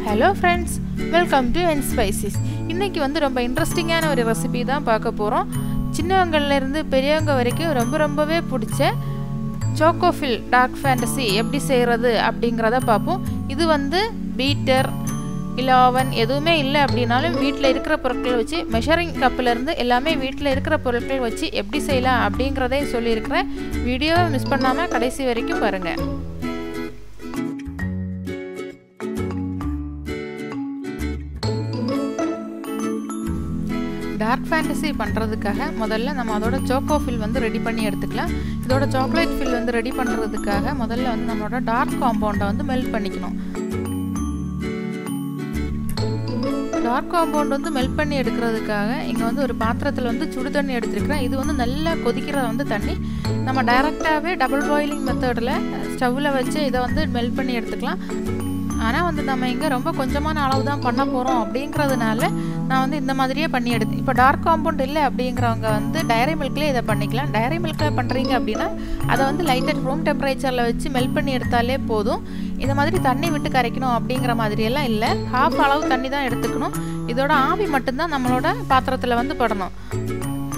Hello friends, welcome to N Spices. இன்னைக்கு வந்து ரொம்ப இன்ட்ரஸ்டிங்கான ஒரு ரெசிபி தான் பார்க்க போறோம். சின்னவங்கள்ல இருந்து பெரியவங்க வரைக்கும் ரொம்பவே பிடிச்ச Chocofilldark fantasy எப்படி செய்யறது அப்படிங்கறத பாப்போம். இது வந்து பீட்டர் இல்ல ஓவன் எதுவுமே இல்ல அப்படினாலும் வீட்ல இருக்கிற பொருட்களை வச்சு மெஷரிங் கப்ல இருந்து எல்லாமே வீட்ல இருக்கிற பொருட்களை வச்சு எப்படி செய்யலாம் அப்படிங்கறதை சொல்லி இருக்கேன். வீடியோவை மிஸ் பண்ணாம கடைசி வரைக்கும் பாருங்க. டார்க் ஃபேண்டசி பண்றதுக்காக முதல்ல நம்ம அதோட chocofill வந்து ரெடி பண்ணி எடுத்துக்கலாம். இதோட சாக்லேட் ஃபில் வந்து ரெடி பண்றதுக்காக முதல்ல வந்து நம்மளோட டார்க் காம்பவுண்ட வந்து மெல்ட் பண்ணிக்கணும். டார்க் காம்பவுண்ட் வந்து மெல்ட் பண்ணி எடுக்கிறதுக்காக இங்க வந்து ஒரு பாத்திரத்துல வந்து சுடு தண்ணி எடுத்துக்கிறேன். இது வந்து நல்லா கொதிக்கிற வந்து தண்ணி. நம்ம டைரக்டாவே டபுள் பாயிலிங் மெத்தட்ல ஸ்டவ்ல வச்சு இத வந்து மெல்ட் பண்ணி எடுத்துக்கலாம். ஆனா வந்து நம்ம இங்க ரொம்ப கொஞ்சமான அளவு தான் பண்ண போறோம் அப்படிங்கிறதுனால நான் வந்து இந்த மாதிரியே பண்ணி எடுத்து இப்போ டார்க் காம்பவுண்ட் இல்லை அப்படிங்கிறவங்க வந்து டைரி மில்க்லேயே இதை பண்ணிக்கலாம். டைரி மில்கில் பண்ணுறீங்க அப்படின்னா அதை வந்து லைட்டாக ரூம் டெம்பரேச்சரில் வச்சு மெல்ட் பண்ணி எடுத்தாலே போதும். இந்த மாதிரி தண்ணி விட்டு கரைக்கணும் அப்படிங்கிற மாதிரியெல்லாம் இல்லை. ஹாஃப் அளவு தண்ணி தான் எடுத்துக்கணும். இதோட ஆவி மட்டும்தான் நம்மளோட பாத்திரத்தில் வந்து படணும்.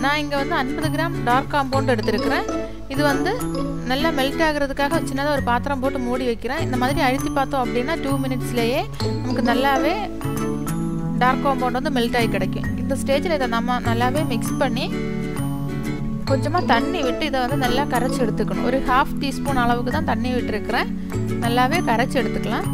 நான் இங்கே வந்து 50 கிராம் டார்க் காம்பவுண்ட் எடுத்துருக்கிறேன். இது வந்து நல்லா மெல்ட் ஆகிறதுக்காக சின்னதாக ஒரு பாத்திரம் போட்டு மூடி வைக்கிறேன். இந்த மாதிரி அழுத்தி பார்த்தோம் அப்படின்னா 2 மினிட்ஸ்லேயே நமக்கு நல்லாவே டார்க் காம்பவுண்ட் வந்து மெல்ட் ஆகி கிடைக்கும். இந்த ஸ்டேஜில் இதை நம்ம நல்லாவே மிக்ஸ் பண்ணி கொஞ்சமாக தண்ணி விட்டு இதை வந்து நல்லா கரைச்சி எடுத்துக்கணும். ஒரு 1/2 டீஸ்பூன் அளவுக்கு தான் தண்ணி விட்டுருக்கிறேன். நல்லாவே கரைச்சி எடுத்துக்கலாம்.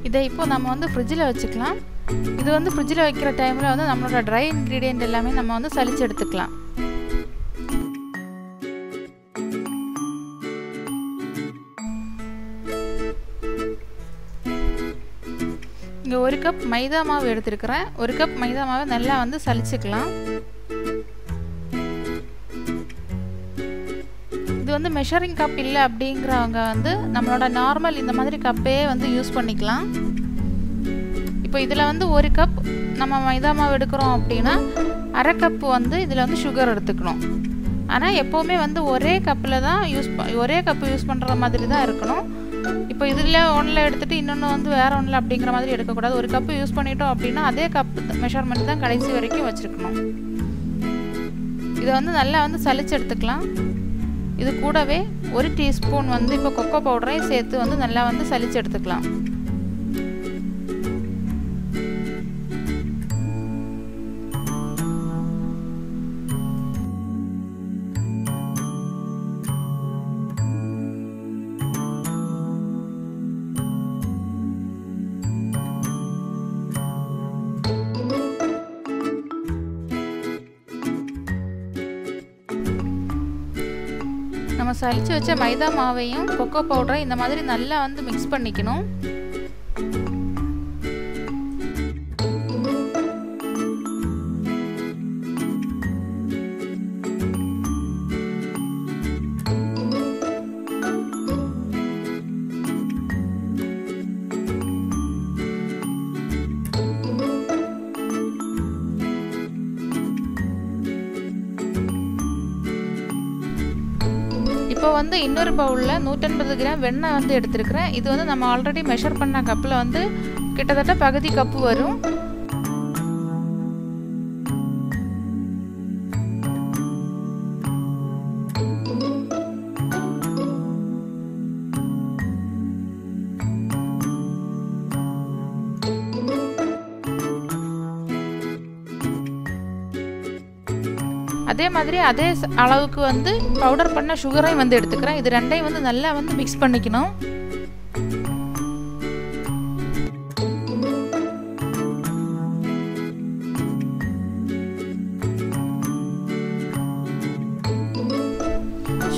இதை இப்போ நம்ம வந்து ஃப்ரிட்ஜில் வச்சுக்கலாம். இது வந்து ஃப்ரிட்ஜில் வைக்கிற டைமில் வந்து நம்மளோட ட்ரை இன்க்ரீடியன்ட் எல்லாமே நம்ம வந்து சலிச்சு எடுத்துக்கலாம். இங்கே 1 கப் மைதா மாவு எடுத்துருக்கிறேன். 1 கப் மைதா மாவை நல்லா வந்து சலிச்சுக்கலாம். இது வந்து மெஷரிங் கப் இல்லை அப்படிங்கிறவங்க வந்து நம்மளோட நார்மல் இந்த மாதிரி கப்பே வந்து யூஸ் பண்ணிக்கலாம். இப்போ இதில் வந்து 1 கப் நம்ம மைதா மாவு எடுக்கிறோம் அப்படின்னா 1/2 கப் வந்து இதில் வந்து சுகர் எடுத்துக்கணும். ஆனால் எப்போவுமே வந்து ஒரே கப்பில் தான் ஒரே கப்பு யூஸ் பண்ணுற மாதிரி தான் இருக்கணும். இப்போ இதில் ஒன்றில் எடுத்துகிட்டு இன்னொன்று வந்து வேறு ஒன்றில் அப்படிங்கிற மாதிரி எடுக்கக்கூடாது. 1 கப்பு யூஸ் பண்ணிட்டோம் அப்படின்னா அதே கப் மெஷர்மெண்ட் தான் கடைசி வரைக்கும் வச்சுருக்கணும். இதை வந்து நல்லா வந்து சலிச்சு எடுத்துக்கலாம். இது கூடவே 1 டீஸ்பூன் வந்து இப்போ கொக்கோ பவுடரையும் சேர்த்து வந்து நல்லா வந்து சலிச்சு எடுத்துக்கலாம். நம்ம சலிச்சு வச்ச மைதா மாவையும் கொக்கோ பவுடரையும் இந்த மாதிரி நல்லா வந்து மிக்ஸ் பண்ணிக்கணும். இப்போ வந்து இன்னொரு பவுலில் 150 கிராம் வெண்ணெய் வந்து எடுத்துருக்கிறேன். இது வந்து நம்ம ஆல்ரெடி மெஷர் பண்ண கப்பில் வந்து கிட்டத்தட்ட பகுதி கப்பு வரும். அதே மாதிரி அதே அளவுக்கு வந்து பவுடர் பண்ண சுகரையும் வந்து எடுத்துக்கிறேன். இது ரெண்டையும் வந்து நல்லா வந்து மிக்ஸ் பண்ணிக்கணும்.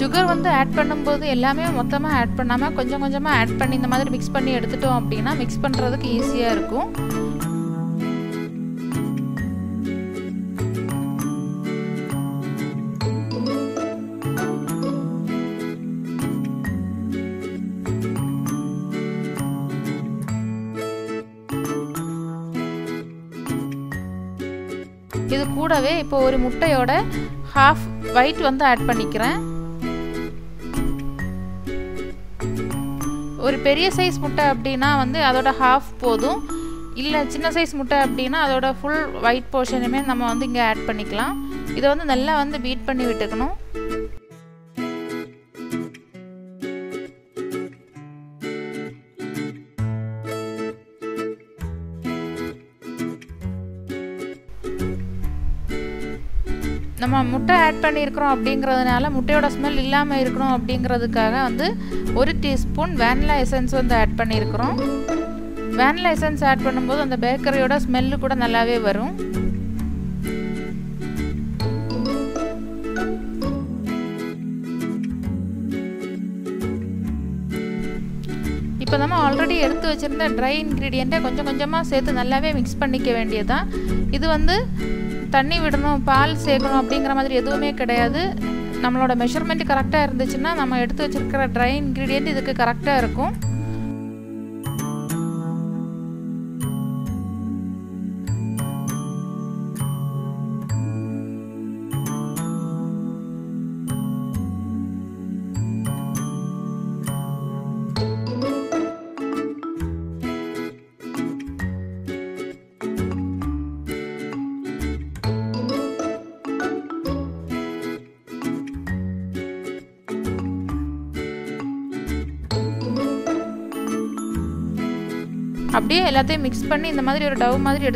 சுகர் வந்து ஆட் பண்ணும்போது எல்லாமே மொத்தமாக ஆட் பண்ணாமல் கொஞ்சம் கொஞ்சமாக ஆட் பண்ணி இந்த மாதிரி மிக்ஸ் பண்ணி எடுத்துட்டோம் அப்படின்னா மிக்ஸ் பண்ணுறதுக்கு ஈஸியாக இருக்கும். இது கூடவே இப்போ ஒரு முட்டையோட half white வந்து ஆட் பண்ணிக்கிறேன். ஒரு பெரிய சைஸ் முட்டை அப்படினா வந்து அதோட half போதும். இல்ல சின்ன சைஸ் முட்டை அப்படினா அதோட full white portionமே நம்ம வந்து இங்க ஆட் பண்ணிக்கலாம். இத வந்து நல்லா வந்து பீட் பண்ணி விட்டுக்கணும். நம்ம முட்டை ஆட் பண்ணியிருக்கிறோம் அப்படிங்கிறதுனால முட்டையோட ஸ்மெல் இல்லாமல் இருக்கணும் அப்படிங்கிறதுக்காக வந்து 1 டீஸ்பூன் வேனிலா எசன்ஸ் வந்து ஆட் பண்ணியிருக்கிறோம். வேனிலா எசன்ஸ் ஆட் பண்ணும்போது அந்த பேக்கரியோட ஸ்மெல்லு கூட நல்லாவே வரும். இப்போ நம்ம ஆல்ரெடி எடுத்து வச்சுருந்த ட்ரை இன்க்ரீடியண்ட்டை கொஞ்சம் கொஞ்சமாக சேர்த்து நல்லாவே மிக்ஸ் பண்ணிக்க வேண்டியதுதான். இது வந்து தண்ணி விடணும், பால் சேர்க்கணும் அப்படிங்கிற மாதிரி எதுவுமே கிடையாது. நம்மளோட மெஷர்மெண்ட் கரெக்டாக இருந்துச்சுன்னா நம்ம எடுத்து வச்சிருக்கிற ட்ரை இன்க்ரீடியண்ட் இதுக்கு கரெக்டாக இருக்கும். அப்படியே எல்லாத்தையும் மிக்ஸ் பண்ணி இந்த மாதிரி ஒரு டவ் மாதிரி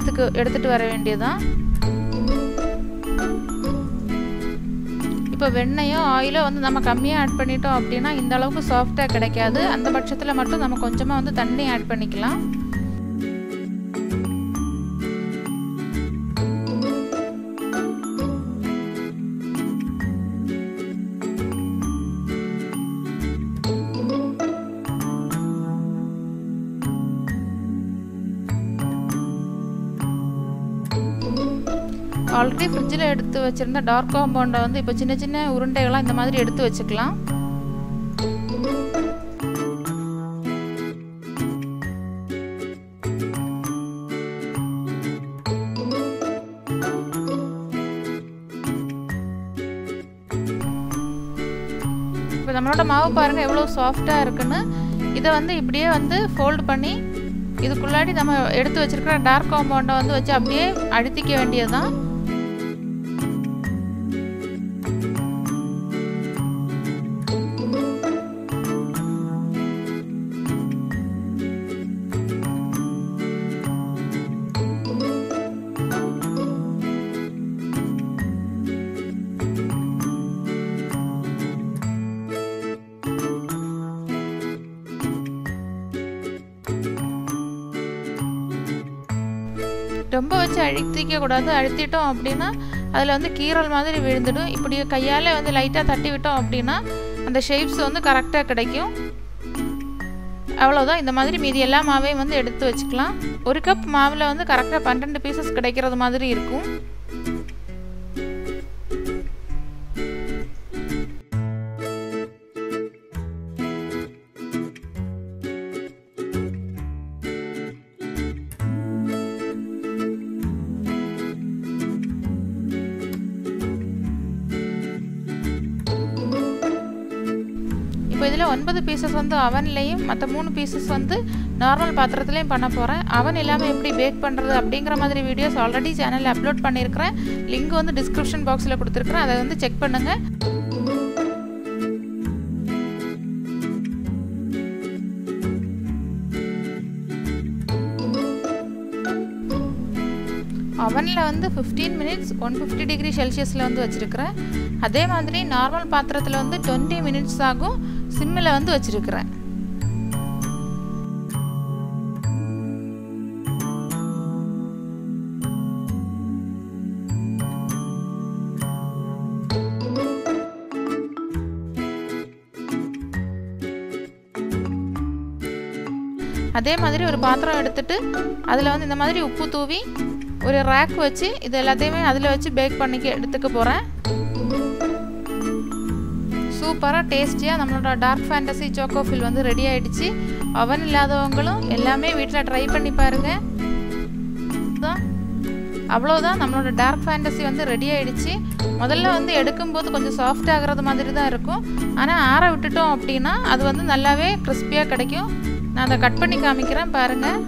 எடுத்துட்டு வர வேண்டியதுதான். இப்போ வெண்ணெயோ ஆயிலோ வந்து நம்ம கம்மியாக ஆட் பண்ணிட்டோம் அப்படின்னா இந்த அளவுக்கு சாஃப்டாக கிடைக்காது. அந்த பட்சத்தில் மட்டும் நம்ம கொஞ்சமாக வந்து தண்ணி ஆட் பண்ணிக்கலாம். ஆல்ரெடி ஃப்ரிட்ஜில் எடுத்து வச்சுருந்த டார்க் காம்பவுண்டை வந்து இப்போ சின்ன சின்ன உருண்டைகளாக இந்த மாதிரி எடுத்து வச்சுக்கலாம். இப்போ நம்மளோட மாவு பாருங்கள் எவ்வளோ சாஃப்டாக இருக்குன்னு. இதை வந்து இப்படியே வந்து ஃபோல்டு பண்ணி இதுக்குள்ளாடி நம்ம எடுத்து வச்சுருக்கிற டார்க் காம்பவுண்டை வந்து வச்சு அப்படியே அழுத்திக்க வேண்டியது தான். ரொம்ப வச்சு அழுத்திக்க கூடாது. அழுத்திட்டோம் அப்படின்னா அதில் வந்து கீரல் மாதிரி விழுந்துடும். இப்படி கையால் வந்து லைட்டாக தட்டி விட்டோம் அப்படின்னா அந்த ஷேப்ஸ் வந்து கரெக்டாக கிடைக்கும். அவ்வளோதான். இந்த மாதிரி மீதி எல்லா மாவையும் வந்து எடுத்து வச்சுக்கலாம். ஒரு கப் மாவில் வந்து கரெக்டாக 12 பீசஸ் கிடைக்கிறது மாதிரி இருக்கும். இப்போ இதில் 9 பீசஸ் வந்து அவன்லேயும் மற்ற 3 பீசஸ் வந்து நார்மல் பாத்திரத்துலேயும் பண்ண போகிறேன். அவன் இல்லாமல் எப்படி பேக் பண்ணுறது அப்படிங்கிற மாதிரி வீடியோஸ் ஆல்ரெடி சேனலில் அப்லோட் பண்ணியிருக்கிறேன். லிங்க் வந்து டிஸ்கிரிப்ஷன் பாக்ஸில் கொடுத்துருக்குறேன். அதை வந்து செக் பண்ணுங்கள். அவனில் வந்து 15 மினிட்ஸ் 150 டிகிரி செல்சியஸில் வந்து வச்சுருக்கிறேன். அதே மாதிரி நார்மல் பாத்திரத்தில் வந்து 20 மினிட்ஸ் ஆகும். சிம்மில் வந்து வச்சுருக்கிறேன். அதே மாதிரி ஒரு பாத்திரம் எடுத்துட்டு அதில் வந்து இந்த மாதிரி உப்பு தூவி ஒரு ரேக் வச்சு இது எல்லாத்தையுமே அதில் வச்சு பேக் பண்ணி எடுத்துக்க போகிறேன். சூப்பராக டேஸ்டியாக நம்மளோட டார்க் ஃபேண்டசி சோக்கோஃபில் வந்து ரெடி ஆகிடுச்சு. அவன் இல்லாதவங்களும் எல்லாமே வீட்டில் ட்ரை பண்ணி பாருங்கள். அவ்வளோதான், நம்மளோட டார்க் ஃபேண்டசி வந்து ரெடி ஆகிடுச்சு. முதல்ல வந்து எடுக்கும்போது கொஞ்சம் சாஃப்ட் ஆகிறது மாதிரி தான் இருக்கும். ஆனால் ஆற விட்டுட்டோம் அப்படின்னா அது வந்து நல்லாவே கிறிஸ்பியாக கிடைக்கும். நான் அதை கட் பண்ணி காமிக்கிறேன் பாருங்கள்.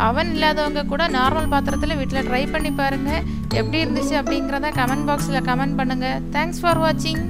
அவன் இல்லாதவங்க கூட நார்மல் பாத்திரத்தில் வீட்டில் ட்ரை பண்ணி பாருங்கள். எப்படி இருந்துச்சு அப்படிங்கிறத கமெண்ட் பாக்ஸில் கமெண்ட் பண்ணுங்கள். தேங்க்ஸ் ஃபார் வாட்சிங்.